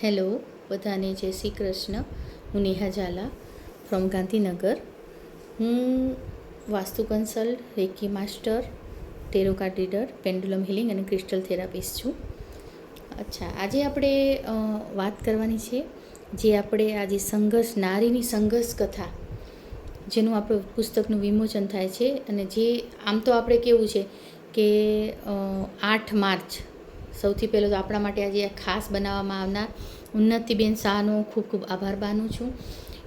Hello બધાને જય શ્રી કૃષ્ણ. હું નેહા ઝાલા ફ્રોમ ગાંધીનગર. હું vastu consult, recce master, ટેરો card reader, pendulum healing અને ક્રિસ્ટલ થેરાપિસ્ટ છું. અચ્છા, આજે આપણે વાત કરવાની છે જે આપણે આજે સંઘર્ષ, નારીની સંઘર્ષ કથા, જેનું આપણું પુસ્તકનું વિમોચન થાય છે. અને જે આમ તો આપણે કેવું છે કે 8 માર્ચ સૌથી પહેલો તો આપણા માટે આજે ખાસ બનાવવામાં આવનાર ઉન્નતિબેન શાહનો ખૂબ ખૂબ આભાર માનું છું.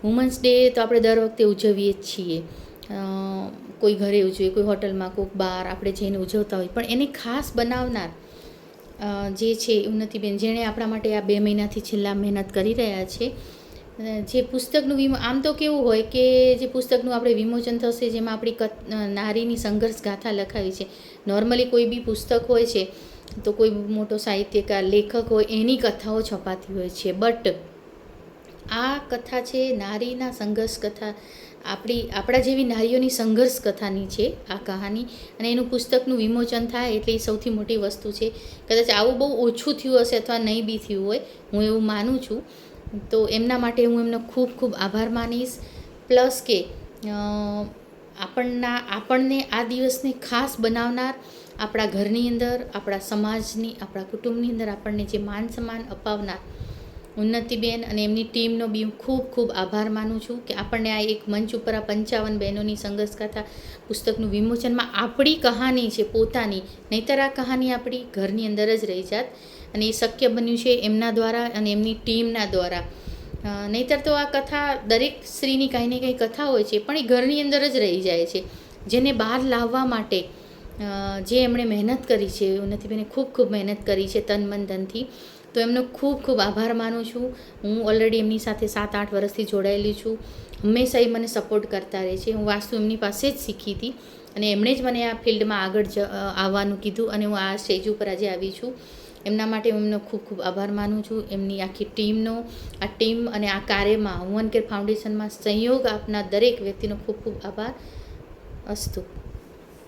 વુમન્સ ડે તો આપણે દર વખતે ઉજવીએ જ છીએ, કોઈ ઘરે ઉજવીએ, કોઈ હોટલમાં, કોઈક બહાર આપણે જઈને ઉજવતા હોય, પણ એને ખાસ બનાવનાર જે છે ઉન્નતિબેન, જેણે આપણા માટે આ 2 મહિનાથી છેલ્લા મહેનત કરી રહ્યા છે. જે પુસ્તકનું આમ તો કેવું હોય કે જે પુસ્તકનું આપણે વિમોચન થશે, જેમાં આપણી નારીની સંઘર્ષ ગાથા લખાવી છે. નોર્મલી કોઈ બી પુસ્તક હોય છે તો કોઈ મોટો સાહિત્યકાર, લેખક હોય, એની કથાઓ છપાતી હોય છે. બટ આ કથા છે નારીના સંઘર્ષ કથા, આપણા જેવી નારીઓની સંઘર્ષ કથાની છે આ કહાની. અને એનું પુસ્તકનું વિમોચન થાય એટલે એ સૌથી મોટી વસ્તુ છે. કદાચ આવું બહુ ઓછું થયું હશે અથવા નહીં બી થયું હોય, હું એવું માનું છું. તો એમના માટે હું એમનો ખૂબ ખૂબ આભાર માનીશ. પ્લસ કે આપણને આ દિવસને ખાસ બનાવનાર, આપણા ઘરની અંદર, આપણા સમાજની, આપણા કુટુંબની અંદર આપણને જે માન સન્માન અપાવનાર ઉન્નતિબેન અને એમની ટીમનો બી હું ખૂબ ખૂબ આભાર માનું છું કે આપણને આ એક મંચ ઉપર આ 55 બહેનોની સંઘર્ષ ગાથા પુસ્તકનું વિમોચનમાં આપણી કહાની છે પોતાની, નહીંતર આ કહાની આપણી ઘરની અંદર જ રહી જાત. અને એ શક્ય બન્યું છે એમના દ્વારા અને એમની ટીમના દ્વારા. નહીંતર તો આ કથા દરેક સ્ત્રીની કાંઈ ને કંઈ કથા હોય છે, પણ એ ઘરની અંદર જ રહી જાય છે. જેને બહાર લાવવા માટે જે એમણે મહેનત કરી છે, ઉન્નતિબેને ખૂબ ખૂબ મહેનત કરી છે તન મન ધનથી, તો એમનો ખૂબ ખૂબ આભાર માનું છું. હું ઓલરેડી એમની સાથે 7-8 વર્ષથી જોડાયેલી છું. હંમેશા એ મને સપોર્ટ કરતા રહે છે. હું વાસ્તુ એમની પાસે જ શીખી હતી અને એમણે જ મને આ ફિલ્ડમાં આગળ આવવાનું કીધું અને હું આ સ્ટેજ ઉપર આજે આવી છું. એમના માટે હું એમનો ખૂબ ખૂબ આભાર માનું છું. એમની આખી ટીમનો, આ ટીમ અને આ કાર્યમાં વુમન કેર ફાઉન્ડેશનમાં સહયોગ આપનાર દરેક વ્યક્તિનો ખૂબ ખૂબ આભાર. અસ્તુ.